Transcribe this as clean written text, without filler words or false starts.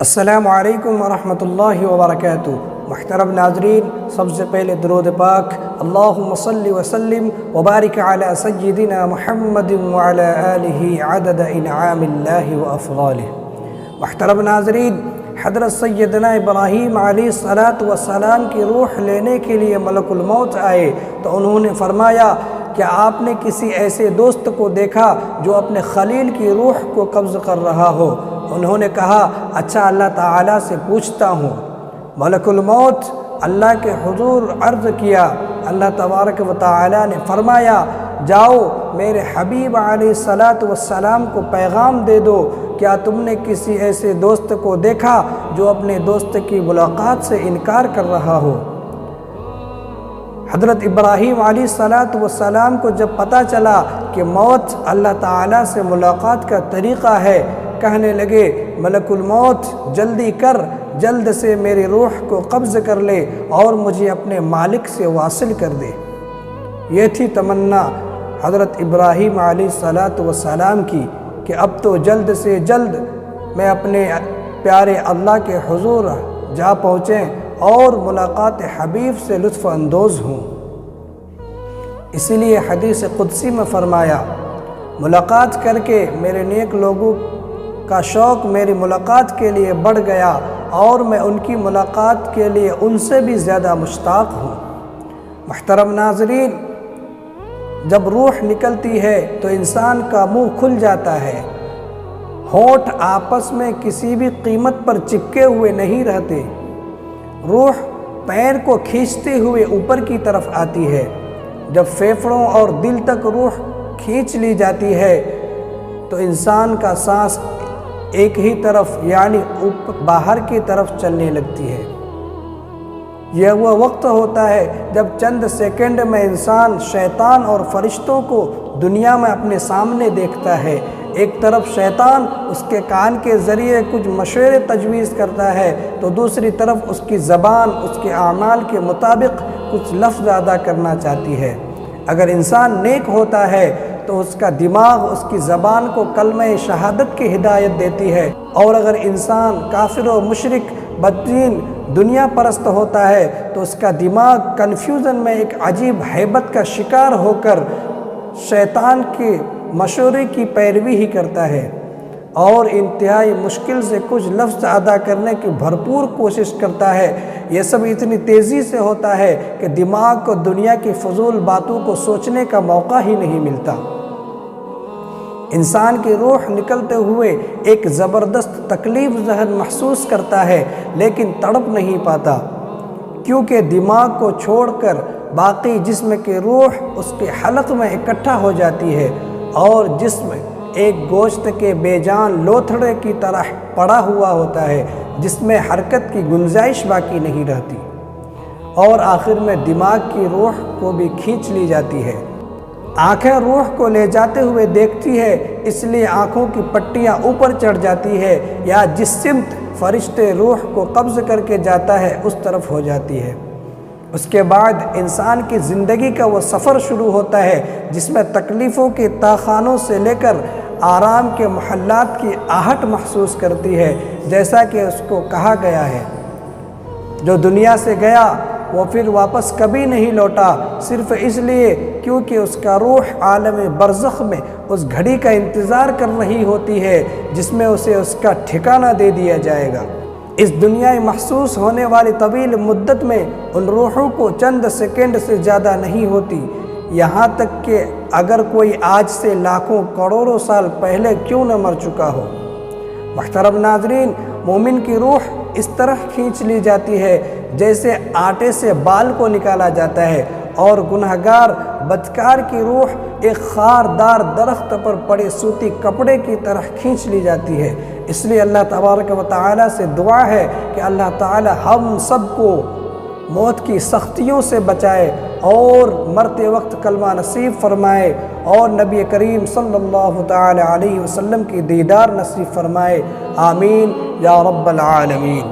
السلام علیکم ورحمۃ اللہ وبرکاتہ۔ محترم ناظرین، سب سے پہلے درود پاک اللہم صلی وسلم وبارک علی سیدنا محمد وعلی آلہ عدد انعام اللہ وافضالہ۔ محترم ناظرین، حضرت سیدنا ابراہیم علیہ السلام کی روح لینے کے لیے ملک الموت آئے تو انہوں نے فرمایا کہ آپ نے کسی ایسے دوست کو دیکھا جو اپنے خلیل کی روح کو قبض کر رہا ہو؟ انہوں نے کہا اچھا، اللہ تعالیٰ سے پوچھتا ہوں۔ ملک الموت اللہ کے حضور عرض کیا، اللہ تبارک و تعالیٰ نے فرمایا جاؤ میرے حبیب علیہ السلام کو پیغام دے دو، کیا تم نے کسی ایسے دوست کو دیکھا جو اپنے دوست کی ملاقات سے انکار کر رہا ہو؟ حضرت ابراہیم علیہ السلام کو جب پتہ چلا کہ موت اللہ تعالیٰ سے ملاقات کا طریقہ ہے، کہنے لگے ملک الموت جلدی کر، جلد سے میری روح کو قبض کر لے اور مجھے اپنے مالک سے واصل کر دے۔ یہ تھی تمنا حضرت ابراہیم علیہ السلام کی کہ اب تو جلد سے جلد میں اپنے پیارے اللہ کے حضور جا پہنچیں اور ملاقات حبیب سے لطف اندوز ہوں۔ اسی لیے حدیث قدسی میں فرمایا ملاقات کر کے میرے نیک لوگوں کا شوق میری ملاقات کے لیے بڑھ گیا اور میں ان کی ملاقات کے لیے ان سے بھی زیادہ مشتاق ہوں۔ محترم ناظرین، جب روح نکلتی ہے تو انسان کا منہ کھل جاتا ہے، ہونٹ آپس میں کسی بھی قیمت پر چپکے ہوئے نہیں رہتے، روح پیر کو کھینچتے ہوئے اوپر کی طرف آتی ہے۔ جب پھیپھڑوں اور دل تک روح کھینچ لی جاتی ہے تو انسان کا سانس ایک ہی طرف یعنی باہر کی طرف چلنے لگتی ہے۔ یہ وہ وقت ہوتا ہے جب چند سیکنڈ میں انسان شیطان اور فرشتوں کو دنیا میں اپنے سامنے دیکھتا ہے۔ ایک طرف شیطان اس کے کان کے ذریعے کچھ مشورے تجویز کرتا ہے تو دوسری طرف اس کی زبان اس کے اعمال کے مطابق کچھ لفظ ادا کرنا چاہتی ہے۔ اگر انسان نیک ہوتا ہے تو اس کا دماغ اس کی زبان کو کلمہ شہادت کی ہدایت دیتی ہے، اور اگر انسان کافر و مشرک بددین دنیا پرست ہوتا ہے تو اس کا دماغ کنفیوژن میں ایک عجیب ہیبت کا شکار ہو کر شیطان کے مشورے کی پیروی ہی کرتا ہے اور انتہائی مشکل سے کچھ لفظ ادا کرنے کی بھرپور کوشش کرتا ہے۔ یہ سب اتنی تیزی سے ہوتا ہے کہ دماغ کو دنیا کی فضول باتوں کو سوچنے کا موقع ہی نہیں ملتا۔ انسان کی روح نکلتے ہوئے ایک زبردست تکلیف ذہن محسوس کرتا ہے لیکن تڑپ نہیں پاتا، کیونکہ دماغ کو چھوڑ کر باقی جسم کی روح اس کے حلق میں اکٹھا ہو جاتی ہے اور جسم ایک گوشت کے بے جان لوتھڑے کی طرح پڑا ہوا ہوتا ہے جس میں حرکت کی گنجائش باقی نہیں رہتی، اور آخر میں دماغ کی روح کو بھی کھینچ لی جاتی ہے۔ آنکھیں روح کو لے جاتے ہوئے دیکھتی ہے، اس لیے آنکھوں کی پٹیاں اوپر چڑھ جاتی ہے یا جس سمت فرشتے روح کو قبض کر کے جاتا ہے اس طرف ہو جاتی ہے۔ اس کے بعد انسان کی زندگی کا وہ سفر شروع ہوتا ہے جس میں تکلیفوں کے تاخانوں سے لے کر آرام کے محلات کی آہٹ محسوس کرتی ہے، جیسا کہ اس کو کہا گیا ہے جو دنیا سے گیا وہ پھر واپس کبھی نہیں لوٹا، صرف اس لیے کیونکہ اس کا روح عالم برزخ میں اس گھڑی کا انتظار کر رہی ہوتی ہے جس میں اسے اس کا ٹھکانہ دے دیا جائے گا۔ اس دنیا محسوس ہونے والی طویل مدت میں ان روحوں کو چند سیکنڈ سے زیادہ نہیں ہوتی، یہاں تک کہ اگر کوئی آج سے لاکھوں کروڑوں سال پہلے کیوں نہ مر چکا ہو۔ محترم ناظرین، مومن کی روح اس طرح کھینچ لی جاتی ہے جیسے آٹے سے بال کو نکالا جاتا ہے، اور گنہگار بدکار کی روح ایک خاردار درخت پر پڑے سوتی کپڑے کی طرح کھینچ لی جاتی ہے۔ اس لیے اللہ تبارک و تعالیٰ سے دعا ہے کہ اللہ تعالیٰ ہم سب کو موت کی سختیوں سے بچائے اور مرتے وقت کلمہ نصیب فرمائے اور نبی کریم صلی اللہ تعالی علیہ وسلم کی دیدار نصیب فرمائے، آمین یا رب العالمین۔